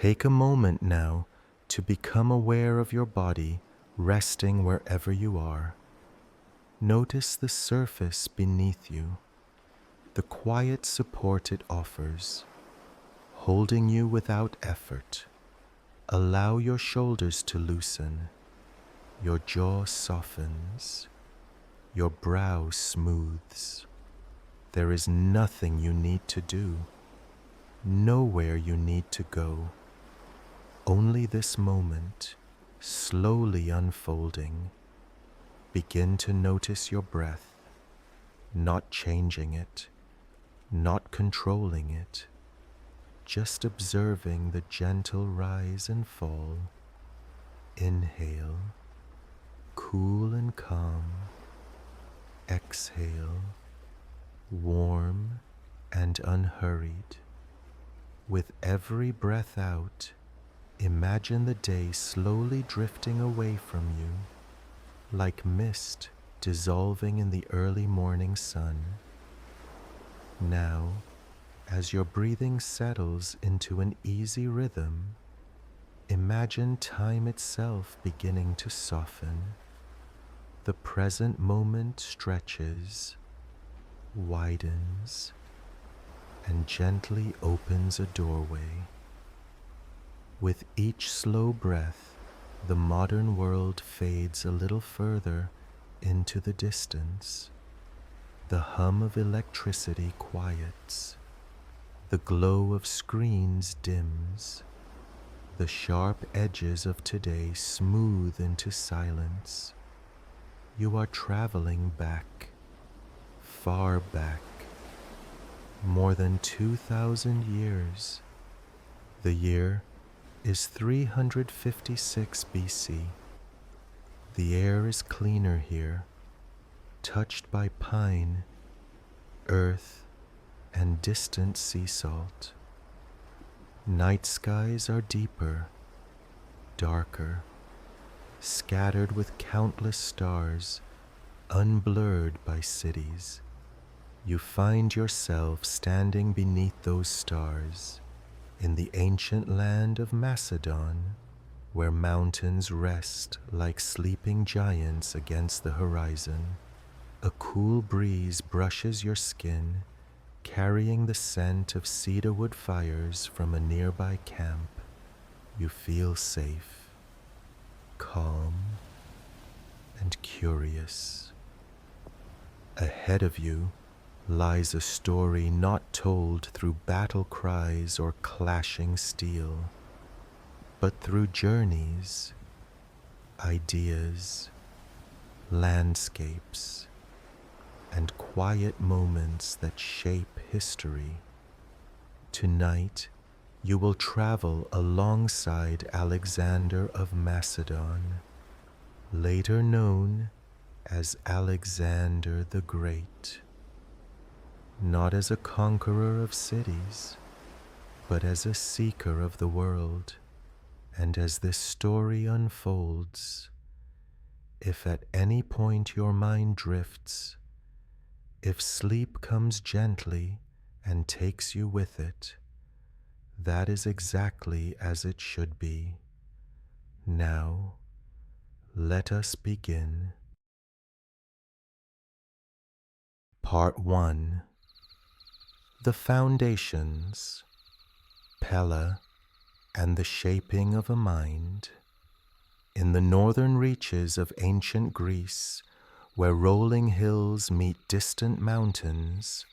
Take a moment now to become aware of your body resting wherever you are. Notice the surface beneath you, the quiet support it offers, holding you without effort. Allow your shoulders to loosen, your jaw softens, your brow smooths. There is nothing you need to do, nowhere you need to go. Only this moment, slowly unfolding. Begin to notice your breath, not changing it, not controlling it, just observing the gentle rise and fall. Inhale, cool and calm. Exhale, warm and unhurried. With every breath out, imagine the day slowly drifting away from you, like mist dissolving in the early morning sun. Now, as your breathing settles into an easy rhythm, imagine time itself beginning to soften. The present moment stretches, widens, and gently opens a doorway. With each slow breath, the modern world fades a little further into the distance. The hum of electricity quiets. The glow of screens dims. The sharp edges of today smooth into silence. You are traveling back, far back, more than 2,000 years. The year is 356 BC. The air is cleaner here, touched by pine, earth, and distant sea salt. Night skies are deeper, darker, scattered with countless stars, unblurred by cities. You find yourself standing beneath those stars in the ancient land of Macedon, where mountains rest like sleeping giants against the horizon. A cool breeze brushes your skin, carrying the scent of cedarwood fires from a nearby camp. You feel safe, calm, and curious. Ahead of you lies a story not told through battle cries or clashing steel, but through journeys, ideas, landscapes, and quiet moments that shape history. Tonight, you will travel alongside Alexander of Macedon, later known as Alexander the Great. Not as a conqueror of cities, but as a seeker of the world. And as this story unfolds, if at any point your mind drifts, if sleep comes gently and takes you with it, that is exactly as it should be. Now, let us begin. Part 1. The Foundations, Pella, and the Shaping of a Mind. In the northern reaches of ancient Greece, where rolling hills meet distant mountains,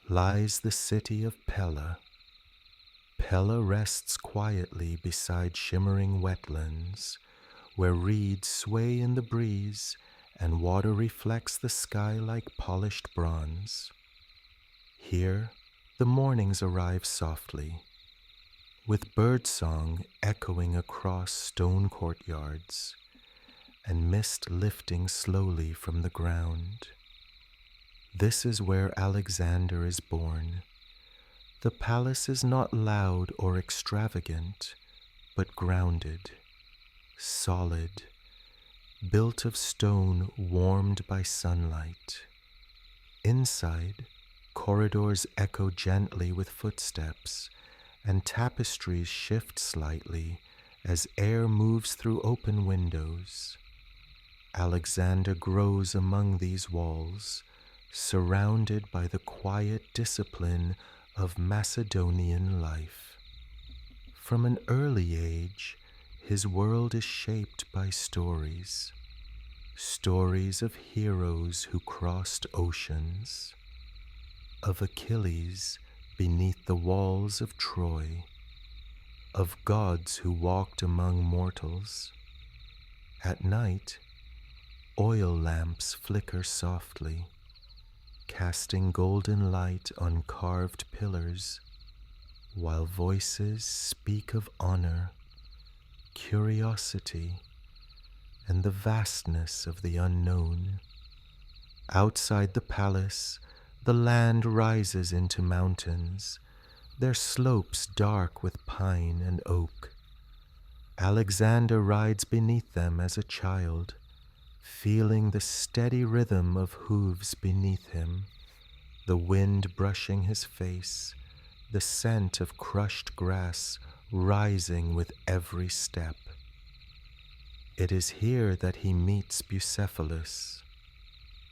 lies the city of Pella. Pella rests quietly beside shimmering wetlands, where reeds sway in the breeze and water reflects the sky like polished bronze. Here, the mornings arrive softly, with birdsong echoing across stone courtyards, and mist lifting slowly from the ground. This is where Alexander is born. The palace is not loud or extravagant, but grounded, solid, built of stone warmed by sunlight. Inside, corridors echo gently with footsteps, and tapestries shift slightly as air moves through open windows. Alexander grows among these walls, surrounded by the quiet discipline of Macedonian life. From an early age, his world is shaped by stories. Stories of heroes who crossed oceans, of Achilles beneath the walls of Troy, of gods who walked among mortals. At night, oil lamps flicker softly, casting golden light on carved pillars, while voices speak of honor, curiosity, and the vastness of the unknown. Outside the palace, the land rises into mountains, their slopes dark with pine and oak. Alexander rides beneath them as a child, feeling the steady rhythm of hooves beneath him, the wind brushing his face, the scent of crushed grass rising with every step. It is here that he meets Bucephalus.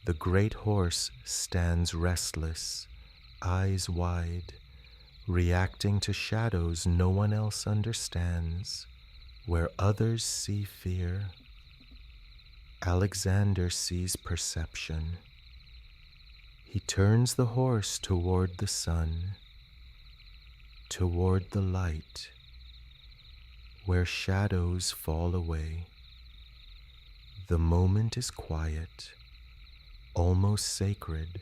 The great horse stands restless, eyes wide, reacting to shadows no one else understands, where others see fear. Alexander sees perception. He turns the horse toward the sun, toward the light, where shadows fall away. The moment is quiet, almost sacred.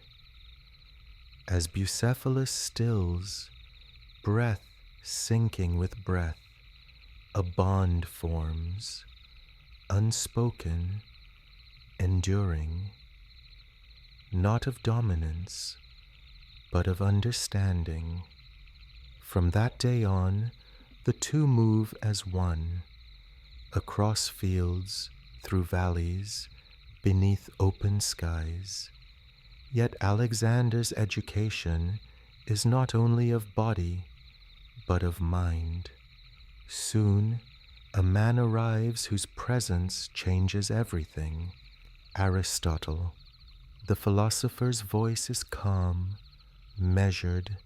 As Bucephalus stills, breath syncing with breath, a bond forms, unspoken, enduring, not of dominance, but of understanding. From that day on, the two move as one, across fields, through valleys, beneath open skies. Yet Alexander's education is not only of body, but of mind. Soon, a man arrives whose presence changes everything. Aristotle. The philosopher's voice is calm, measured,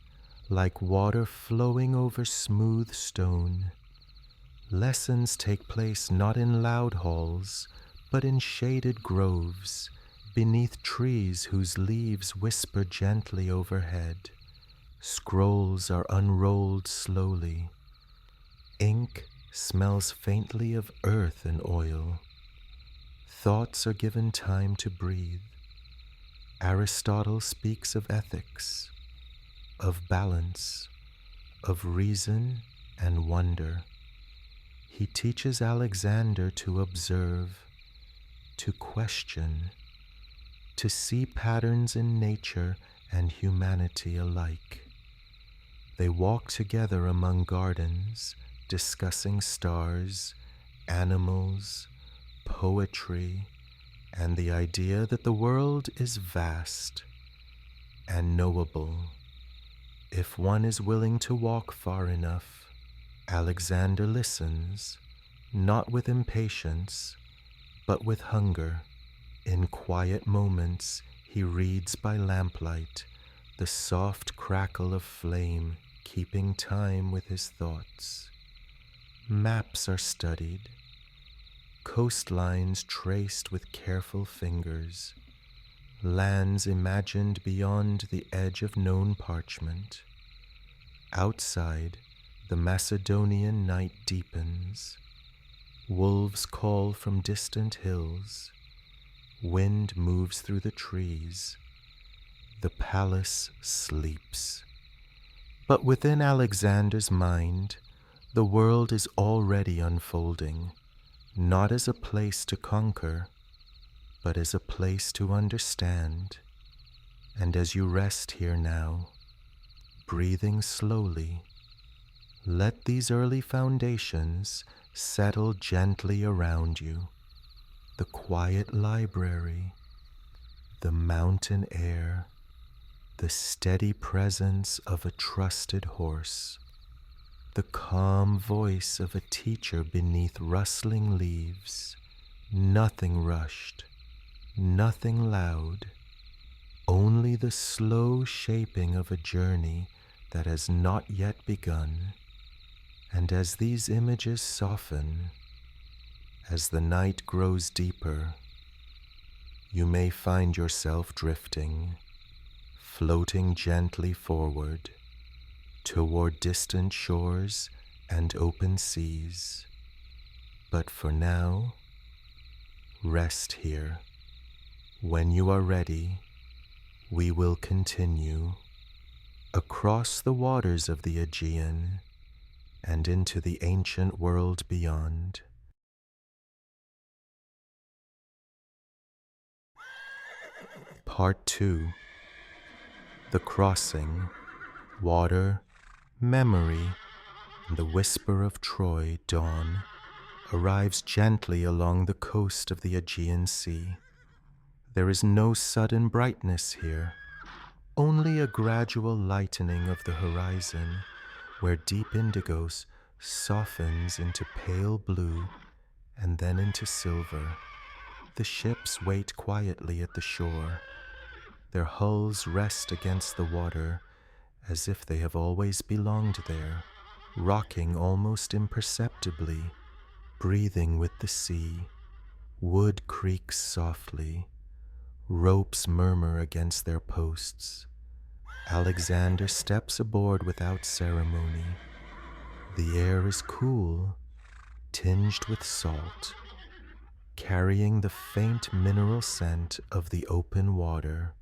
like water flowing over smooth stone. Lessons take place not in loud halls, but in shaded groves, beneath trees whose leaves whisper gently overhead. Scrolls are unrolled slowly. Ink smells faintly of earth and oil. Thoughts are given time to breathe. Aristotle speaks of ethics, of balance, of reason and wonder. He teaches Alexander to observe, to question, to see patterns in nature and humanity alike. They walk together among gardens, discussing stars, animals, poetry, and the idea that the world is vast and knowable if one is willing to walk far enough. Alexander listens, not with impatience, but with hunger. In quiet moments, he reads by lamplight, the soft crackle of flame keeping time with his thoughts. Maps are studied, coastlines traced with careful fingers, lands imagined beyond the edge of known parchment. Outside, the Macedonian night deepens. Wolves call from distant hills. Wind moves through the trees. The palace sleeps. But within Alexander's mind, the world is already unfolding, not as a place to conquer, but as a place to understand. And as you rest here now, breathing slowly, let these early foundations settle gently around you. The quiet library, the mountain air, the steady presence of a trusted horse. the calm voice of a teacher beneath rustling leaves. Nothing rushed, nothing loud, only the slow shaping of a journey that has not yet begun. And as these images soften, as the night grows deeper, you may find yourself drifting, floating gently forward toward distant shores and open seas. But for now, rest here. When you are ready, we will continue across the waters of the Aegean and into the ancient world beyond. Part 2. The Crossing, Water, Memory, and the Whisper of Troy, Dawn, arrives gently along the coast of the Aegean Sea. There is no sudden brightness here, only a gradual lightening of the horizon, where deep indigo softens into pale blue and then into silver. The ships wait quietly at the shore. Their hulls rest against the water as if they have always belonged there, rocking almost imperceptibly, breathing with the sea. Wood creaks softly. Ropes murmur against their posts. Alexander steps aboard without ceremony. The air is cool, tinged with salt, carrying the faint mineral scent of the open water.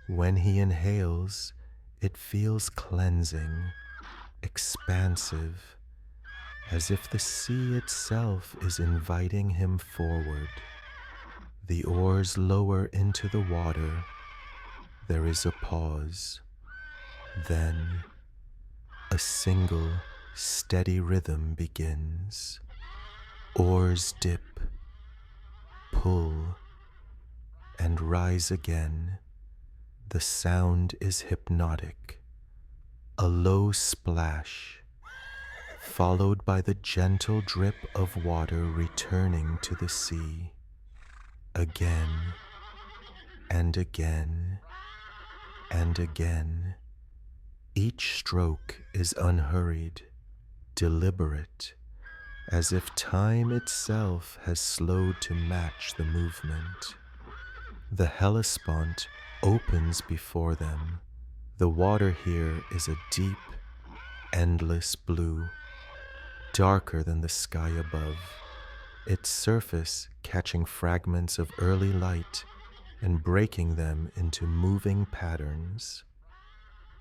When he inhales, it feels cleansing, expansive, as if the sea itself is inviting him forward. The oars lower into the water. There is a pause. Then a single, steady rhythm begins. Oars dip, pull, and rise again. The sound is hypnotic. A low splash, followed by the gentle drip of water returning to the sea. Again, and again, and again. Each stroke is unhurried, deliberate, as if time itself has slowed to match the movement. The Hellespont opens before them. The water here is a deep, endless blue, darker than the sky above, its surface catching fragments of early light and breaking them into moving patterns.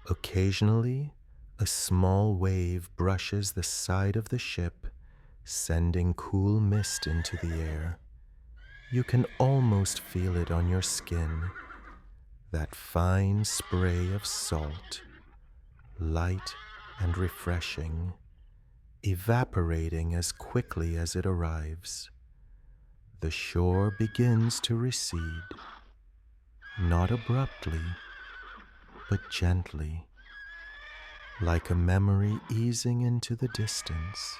Occasionally, a small wave brushes the side of the ship, sending cool mist into the air. You can almost feel it on your skin, that fine spray of salt, light and refreshing, evaporating as quickly as it arrives. The shore begins to recede, not abruptly, but gently, like a memory easing into the distance.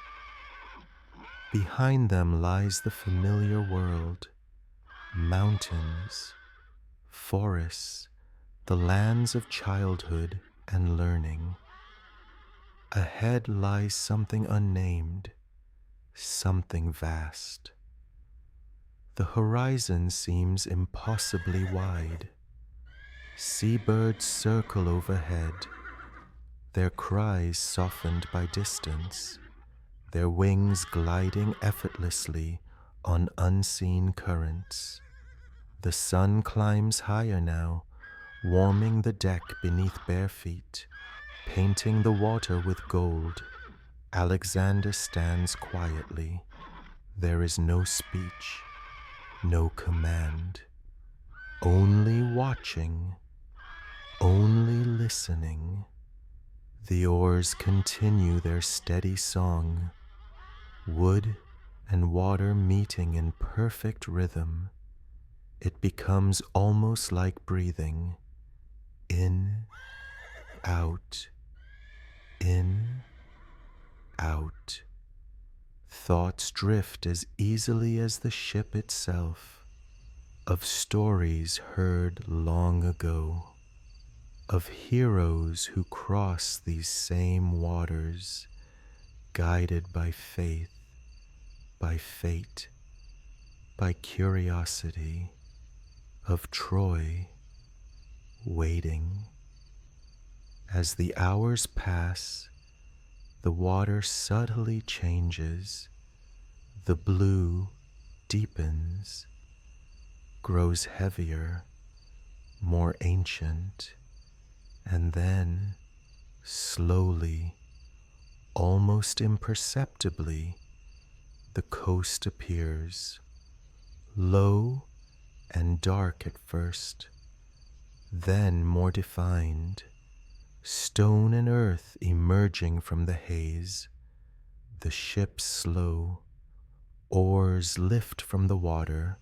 Behind them lies the familiar world, mountains, forests, the lands of childhood and learning. Ahead lies something unnamed, something vast. The horizon seems impossibly wide. Seabirds circle overhead, their cries softened by distance, their wings gliding effortlessly on unseen currents. The sun climbs higher now, warming the deck beneath bare feet, painting the water with gold. Alexander stands quietly. There is no speech, no command, only watching, only listening. The oars continue their steady song, wood and water meeting in perfect rhythm. It becomes almost like breathing, in, out, in, out. Thoughts drift as easily as the ship itself, of stories heard long ago, of heroes who cross these same waters, guided by faith, by fate, by curiosity, of Troy, waiting. As the hours pass, the water subtly changes, the blue deepens, grows heavier, more ancient, and then, slowly, almost imperceptibly, the coast appears, low and dark at first, then more defined, stone and earth emerging from the haze, the ship slow, oars lift from the water,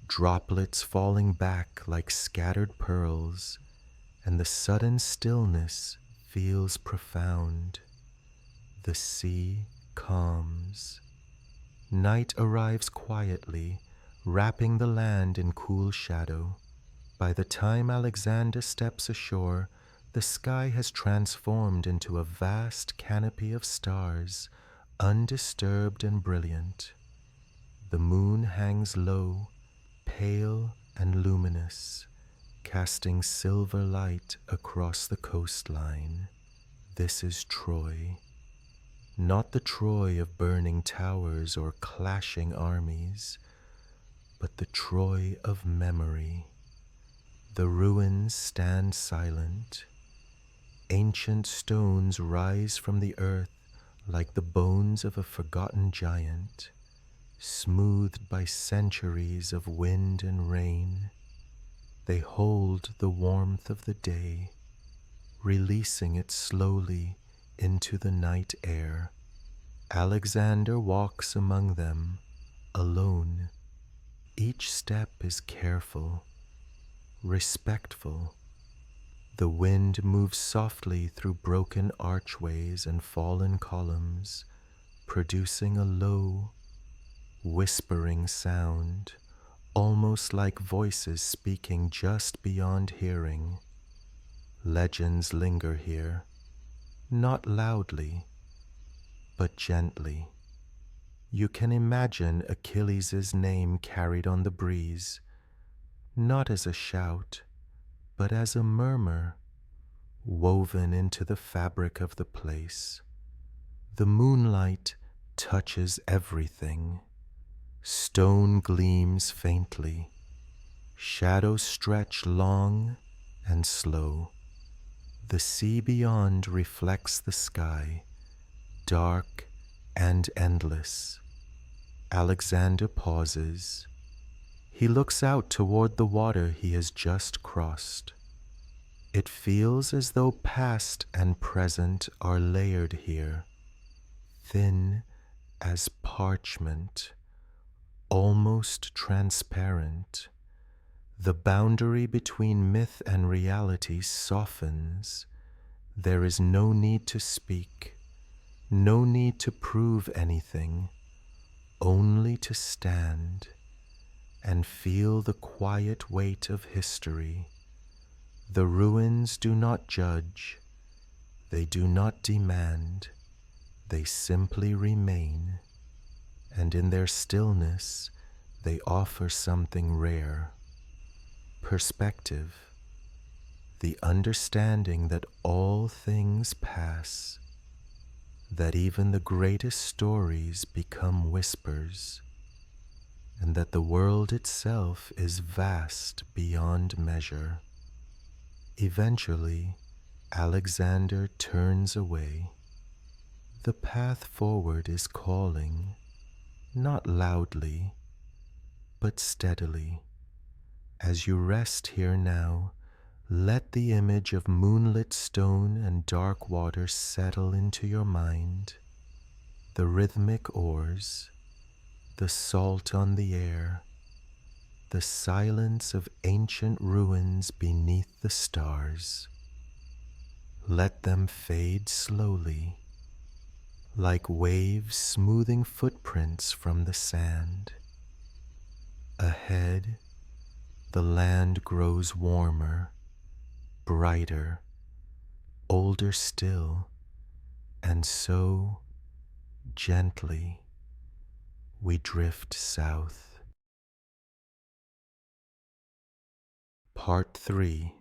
droplets falling back like scattered pearls, and the sudden stillness feels profound. The sea calms. Night arrives quietly, wrapping the land in cool shadow. By the time Alexander steps ashore, the sky has transformed into a vast canopy of stars, undisturbed and brilliant. The moon hangs low, pale and luminous, casting silver light across the coastline. This is Troy. Not the Troy of burning towers or clashing armies, but the Troy of memory. The ruins stand silent. Ancient stones rise from the earth like the bones of a forgotten giant, smoothed by centuries of wind and rain. They hold the warmth of the day, releasing it slowly into the night air. Alexander walks among them, alone. Each step is careful, respectful. The wind moves softly through broken archways and fallen columns, producing a low, whispering sound, almost like voices speaking just beyond hearing. Legends linger here, not loudly, but gently. You can imagine Achilles' name carried on the breeze, not as a shout, but as a murmur, woven into the fabric of the place. The moonlight touches everything. Stone gleams faintly. Shadows stretch long and slow. The sea beyond reflects the sky, dark and endless. Alexander pauses. He looks out toward the water he has just crossed. It feels as though past and present are layered here, thin as parchment, almost transparent. The boundary between myth and reality softens. There is no need to speak, no need to prove anything, only to stand and feel the quiet weight of history. The ruins do not judge, they do not demand, they simply remain, and in their stillness they offer something rare: perspective, the understanding that all things pass, that even the greatest stories become whispers, and that the world itself is vast beyond measure. Eventually, Alexander turns away. The path forward is calling, not loudly, but steadily. As you rest here now, let the image of moonlit stone and dark water settle into your mind. The rhythmic oars, the salt on the air, the silence of ancient ruins beneath the stars. Let them fade slowly, like waves smoothing footprints from the sand. Ahead, the land grows warmer, brighter, older still, and so, gently, we drift south. Part 3.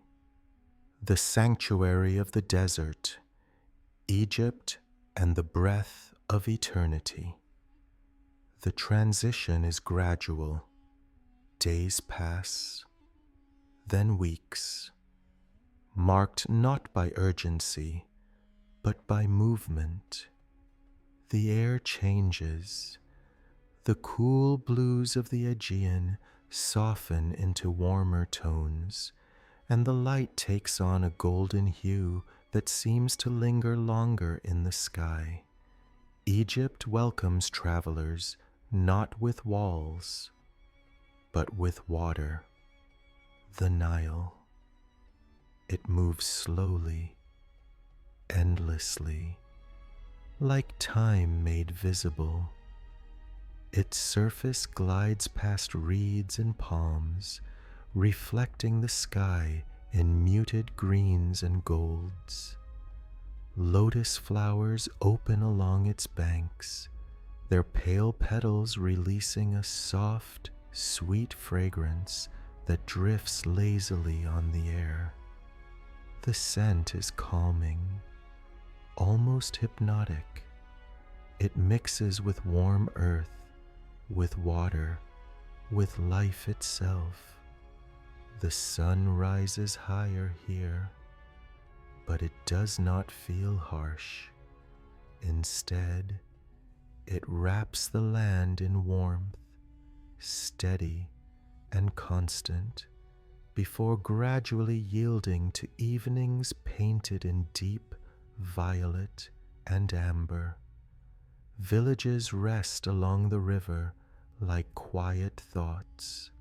The Sanctuary of the Desert, Egypt and the Breath of Eternity. The transition is gradual. Days pass, then weeks, marked not by urgency, but by movement. The air changes. The cool blues of the Aegean soften into warmer tones, and the light takes on a golden hue that seems to linger longer in the sky. Egypt welcomes travelers not with walls, but with water, the Nile. It moves slowly, endlessly, like time made visible. Its surface glides past reeds and palms, reflecting the sky in muted greens and golds. Lotus flowers open along its banks, their pale petals releasing a soft, sweet fragrance that drifts lazily on the air. The scent is calming, almost hypnotic. It mixes with warm earth, with water, with life itself. The sun rises higher here, but it does not feel harsh. Instead, it wraps the land in warmth, steady and constant, before gradually yielding to evenings painted in deep violet and amber. Villages rest along the river like quiet thoughts.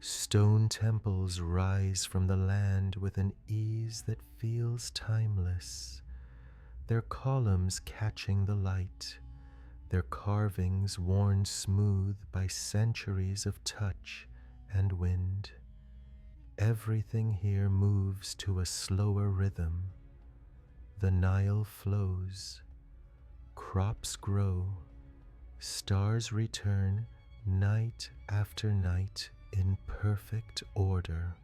Stone temples rise from the land with an ease that feels timeless, their columns catching the light, their carvings worn smooth by centuries of touch and wind. Everything here moves to a slower rhythm. The Nile flows, crops grow, stars return night after night in perfect order.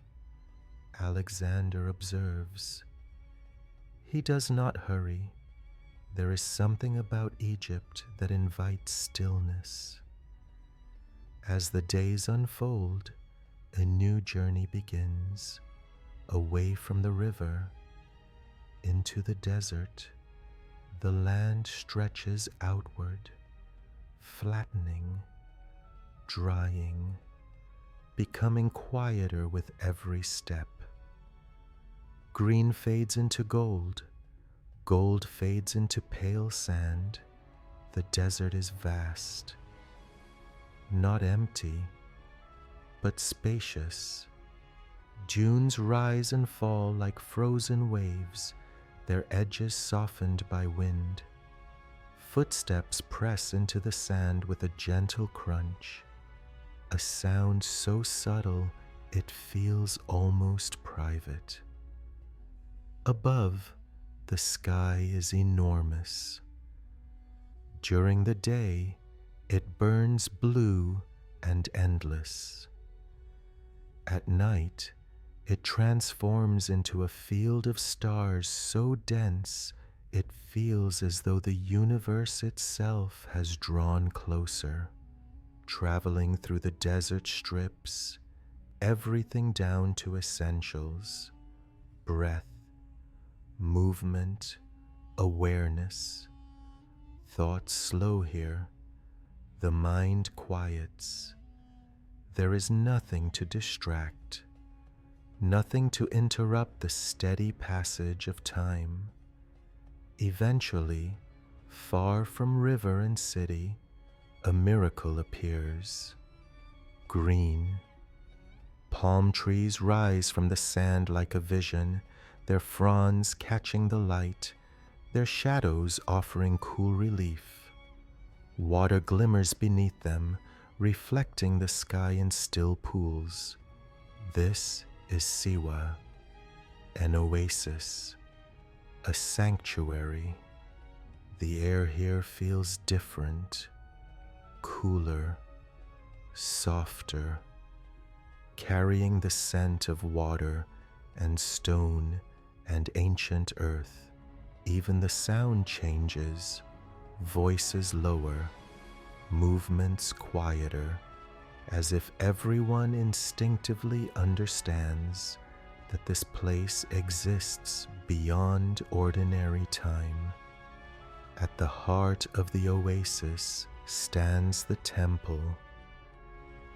Alexander observes. He does not hurry. There is something about Egypt that invites stillness. As the days unfold, a new journey begins, away from the river, into the desert. The land stretches outward, flattening, drying, becoming quieter with every step. Green fades into gold, gold fades into pale sand. The desert is vast, not empty, but spacious. Dunes rise and fall like frozen waves, their edges softened by wind. Footsteps press into the sand with a gentle crunch, a sound so subtle it feels almost private. Above, the sky is enormous. During the day, it burns blue and endless. At night, it transforms into a field of stars so dense it feels as though the universe itself has drawn closer, traveling through the desert strips, everything down to essentials: breath, movement, awareness. Thoughts slow here, the mind quiets. There is nothing to distract, nothing to interrupt the steady passage of time. Eventually, far from river and city, a miracle appears. Green. Palm trees rise from the sand like a vision, their fronds catching the light, their shadows offering cool relief. Water glimmers beneath them, reflecting the sky in still pools. This is Siwa, an oasis, a sanctuary. The air here feels different, cooler, softer, carrying the scent of water and stone and ancient earth. Even the sound changes, voices lower, movements quieter, as if everyone instinctively understands that this place exists beyond ordinary time. At the heart of the oasis stands the temple.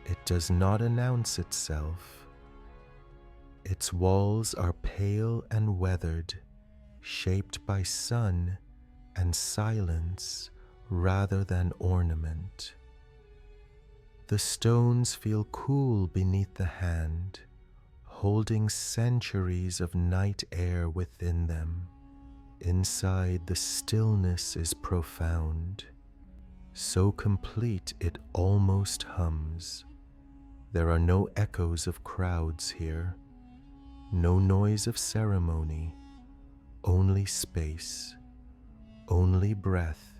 It does not announce itself. Its walls are pale and weathered, shaped by sun and silence rather than ornament. The stones feel cool beneath the hand, holding centuries of night air within them. Inside, the stillness is profound, so complete it almost hums. There are no echoes of crowds here, no noise of ceremony, only space, only breath,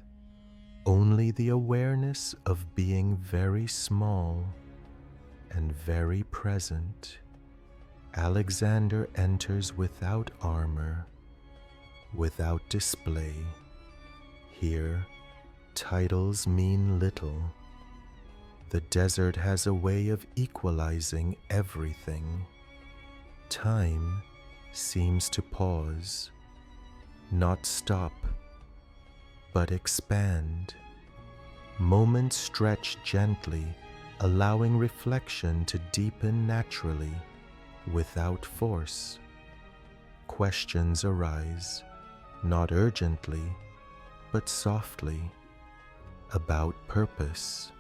only the awareness of being very small and very present. Alexander enters without armor, without display. Here, titles mean little. The desert has a way of equalizing everything. Time seems to pause, not stop, but expand. Moments stretch gently, allowing reflection to deepen naturally, without force. Questions arise, not urgently, but softly, about purpose,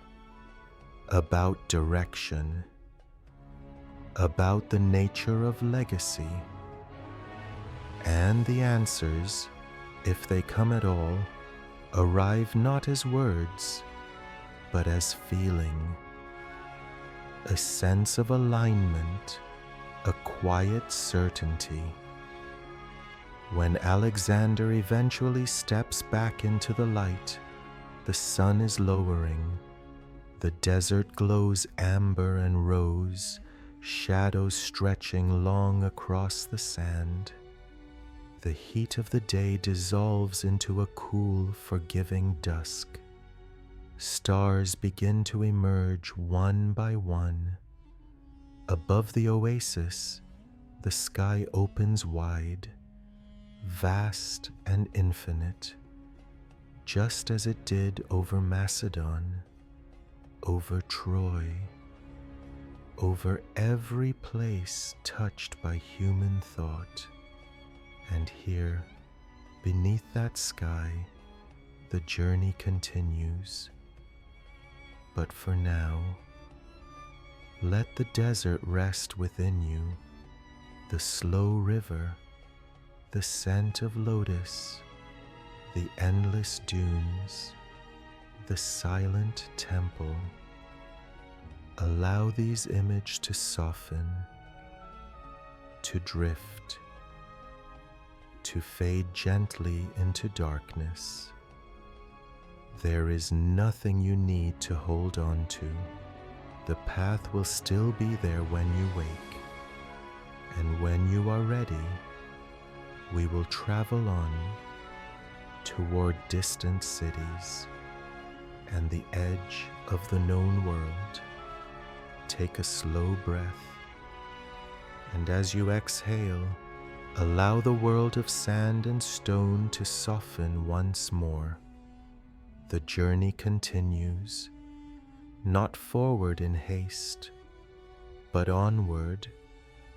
about direction, about the nature of legacy. And the answers, if they come at all, arrive not as words, but as feeling. A sense of alignment, a quiet certainty. When Alexander eventually steps back into the light, the sun is lowering. The desert glows amber and rose, shadows stretching long across the sand. The heat of the day dissolves into a cool, forgiving dusk. Stars begin to emerge one by one. Above the oasis, the sky opens wide, vast and infinite, just as it did over Macedon, over Troy, over every place touched by human thought. And here, beneath that sky, the journey continues. But for now, let the desert rest within you, the slow river, the scent of lotus, the endless dunes, the silent temple. Allow these images to soften, to drift, to fade gently into darkness. There is nothing you need to hold on to. The path will still be there when you wake. And when you are ready, we will travel on toward distant cities and the edge of the known world. Take a slow breath, and as you exhale, allow the world of sand and stone to soften once more. The journey continues, not forward in haste, but onward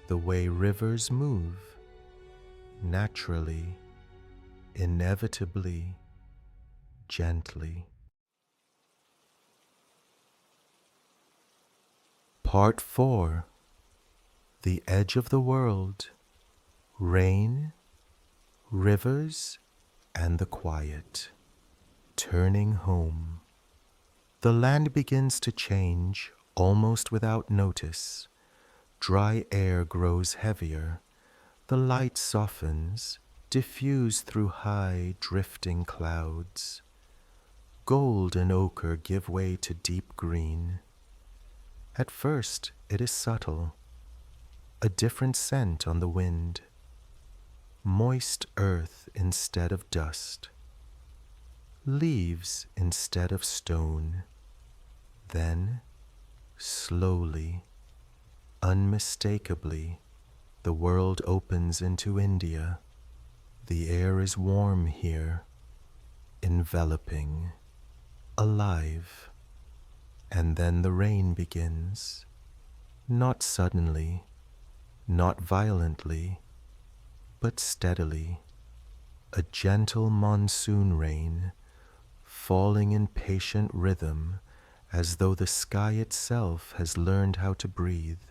the way rivers move, naturally, inevitably, gently. Part 4. The Edge of the World. Rain, Rivers, and the quiet, turning home. The land begins to change almost without notice. Dry air grows heavier. The light softens, diffused through high, drifting clouds. Gold and ochre give way to deep green. At first, it is subtle, a different scent on the wind. Moist earth instead of dust. Leaves instead of stone. Then, slowly, unmistakably, the world opens into India. The air is warm here, enveloping, alive. And then the rain begins. Not suddenly, not violently, but steadily. A gentle monsoon rain, falling in patient rhythm, as though the sky itself has learned how to breathe.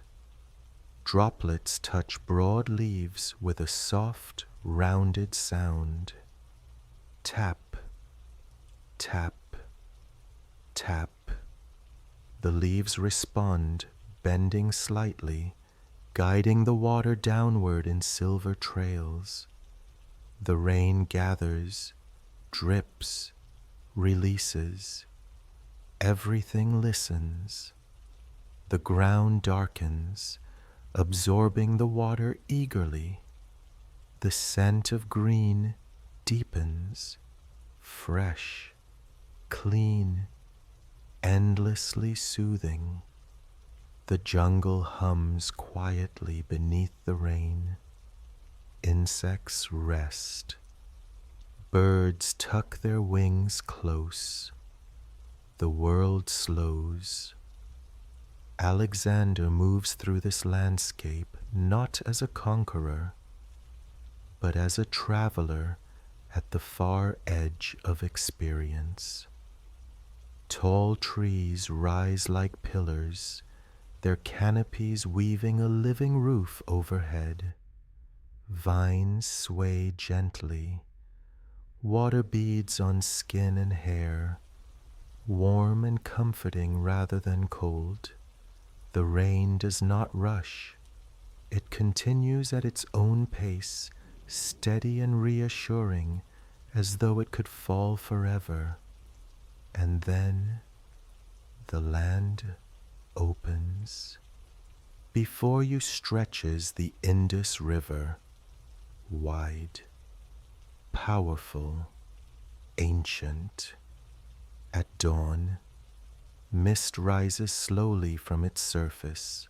Droplets touch broad leaves with a soft, rounded sound. Tap, tap, tap. The leaves respond, bending slightly, guiding the water downward in silver trails. The rain gathers, drips, releases. Everything listens. The ground darkens, absorbing the water eagerly. The scent of green deepens, fresh, clean, endlessly soothing. The jungle hums quietly beneath the rain. Insects rest. Birds tuck their wings close. The world slows. Alexander moves through this landscape not as a conqueror, but as a traveler at the far edge of experience. Tall trees rise like pillars, their canopies weaving a living roof overhead. Vines sway gently, water beads on skin and hair, warm and comforting rather than cold. The rain does not rush. It continues at its own pace, steady and reassuring, as though it could fall forever. And then the land opens. Before you stretches the Indus River, wide, powerful, ancient. At dawn, mist rises slowly from its surface,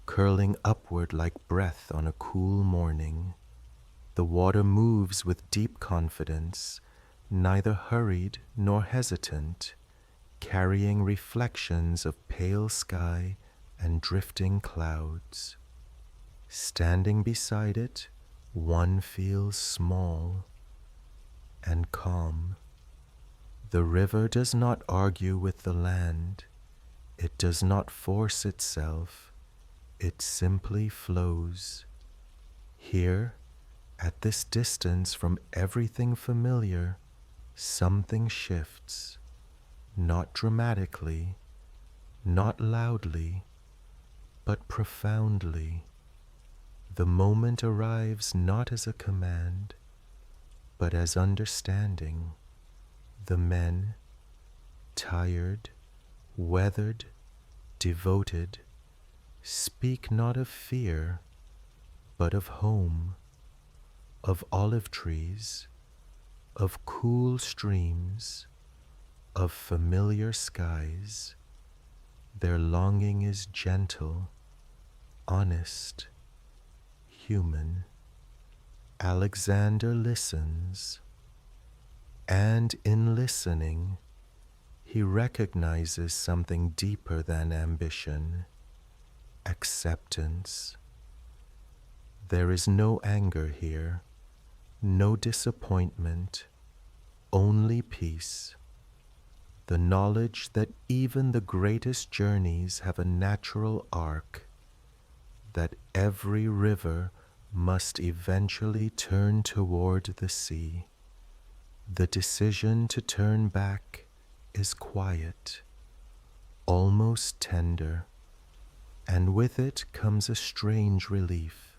curling upward like breath on a cool morning. The water moves with deep confidence, neither hurried nor hesitant, carrying reflections of pale sky and drifting clouds. Standing beside it, one feels small and calm. The river does not argue with the land. It does not force itself. It simply flows. Here, at this distance from everything familiar, something shifts, not dramatically, not loudly, but profoundly. The moment arrives not as a command, but as understanding. The men, tired, weathered, devoted, speak not of fear, but of home, of olive trees, of cool streams, of familiar skies. Their longing is gentle, honest, human. Alexander listens, and in listening, he recognizes something deeper than ambition, acceptance. There is no anger here, no disappointment, only peace. The knowledge that even the greatest journeys have a natural arc, that every river must eventually turn toward the sea. The decision to turn back is quiet, almost tender, and with it comes a strange relief,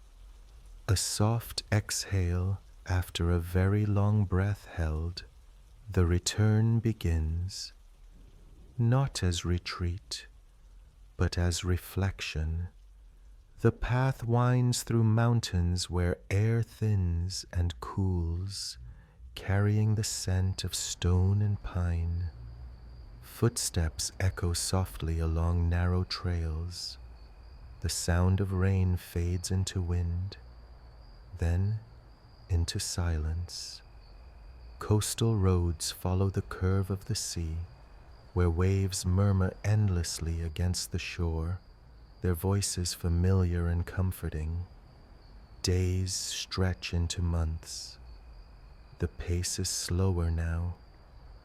a soft exhale after a very long breath held. The return begins, not as retreat, but as reflection. The path winds through mountains where air thins and cools, carrying the scent of stone and pine. Footsteps echo softly along narrow trails. The sound of rain fades into wind, then into silence. Coastal roads follow the curve of the sea, where waves murmur endlessly against the shore, their voices familiar and comforting. Days stretch into months. The pace is slower now.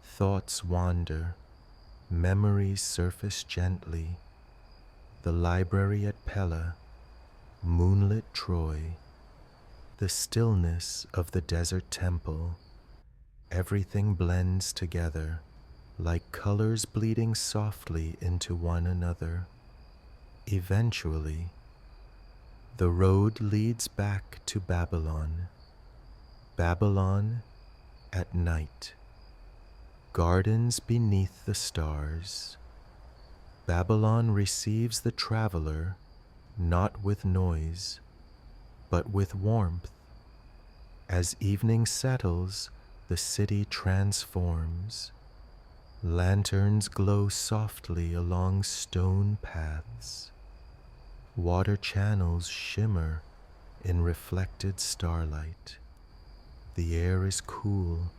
Thoughts wander. Memories surface gently. The library at Pella, moonlit Troy, the stillness of the desert temple. Everything blends together, like colors bleeding softly into one another. Eventually, the road leads back to Babylon. Babylon at night. Gardens beneath the stars. Babylon receives the traveler not with noise, but with warmth. As evening settles, the city transforms. Lanterns glow softly along stone paths. Water channels shimmer in reflected starlight. The air is cool,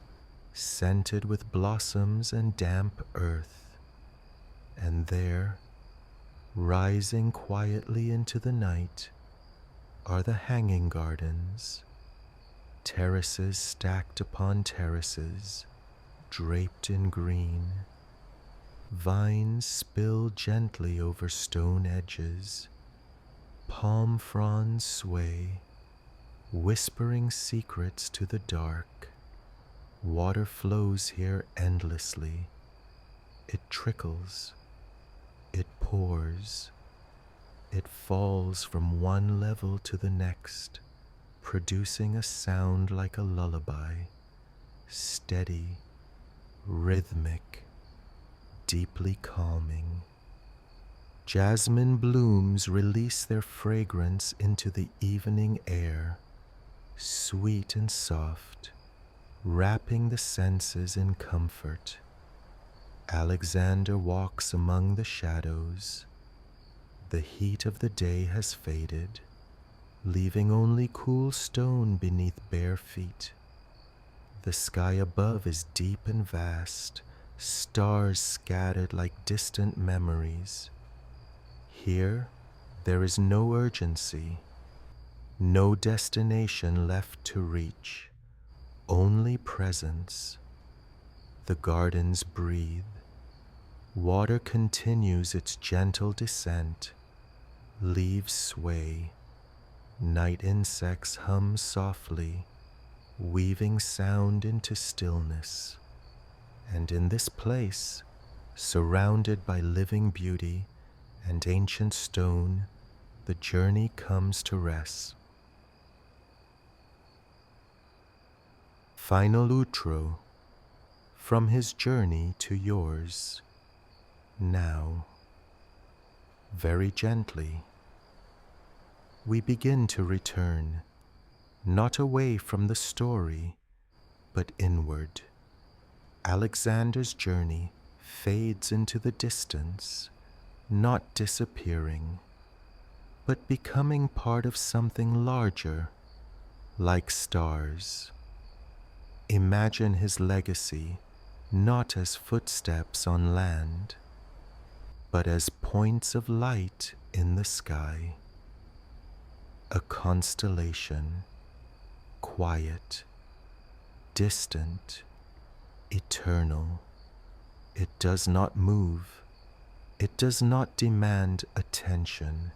scented with blossoms and damp earth. And there, rising quietly into the night, are the hanging gardens, terraces stacked upon terraces, draped in green. Vines spill gently over stone edges. Palm fronds sway, whispering secrets to the dark. Water flows here endlessly. It trickles. It pours. It falls from one level to the next, producing a sound like a lullaby, steady, rhythmic, deeply calming. Jasmine blooms release their fragrance into the evening air, sweet and soft, wrapping the senses in comfort. Alexander walks among the shadows. The heat of the day has faded, leaving only cool stone beneath bare feet. The sky above is deep and vast, stars scattered like distant memories. Here, there is no urgency, no destination left to reach, only presence. The gardens breathe. Water continues its gentle descent. Leaves sway. Night insects hum softly, weaving sound into stillness. And in this place, surrounded by living beauty and ancient stone, the journey comes to rest. Final outro. From his journey to yours. Now, very gently, we begin to return, not away from the story, but inward. Alexander's journey fades into the distance, not disappearing, but becoming part of something larger, like stars. Imagine his legacy not as footsteps on land, but as points of light in the sky. A constellation, quiet, distant, eternal. It does not move. It does not demand attention.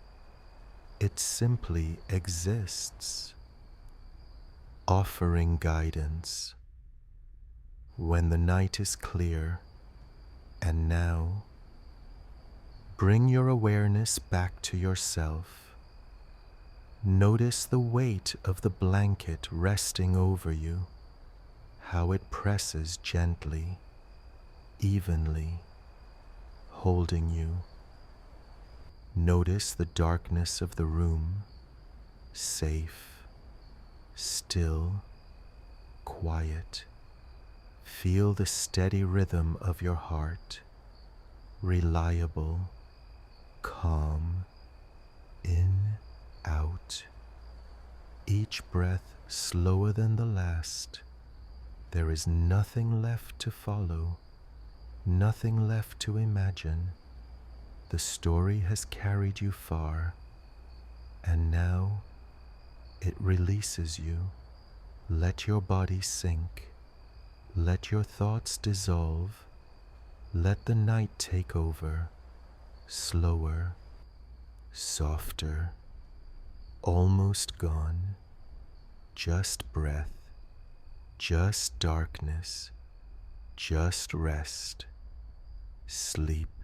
It simply exists, offering guidance. when the night is clear. And now, bring your awareness back to yourself. Notice the weight of the blanket resting over you, how it presses gently, evenly, holding you. Notice the darkness of the room, safe, still, quiet. Feel the steady rhythm of your heart, reliable, calm, in, out. Each breath slower than the last. There is nothing left to follow, nothing left to imagine. The story has carried you far, and now it releases you. Let your body sink. Let your thoughts dissolve. Let the night take over, slower, softer, almost gone. Just breath, just darkness, just rest, sleep.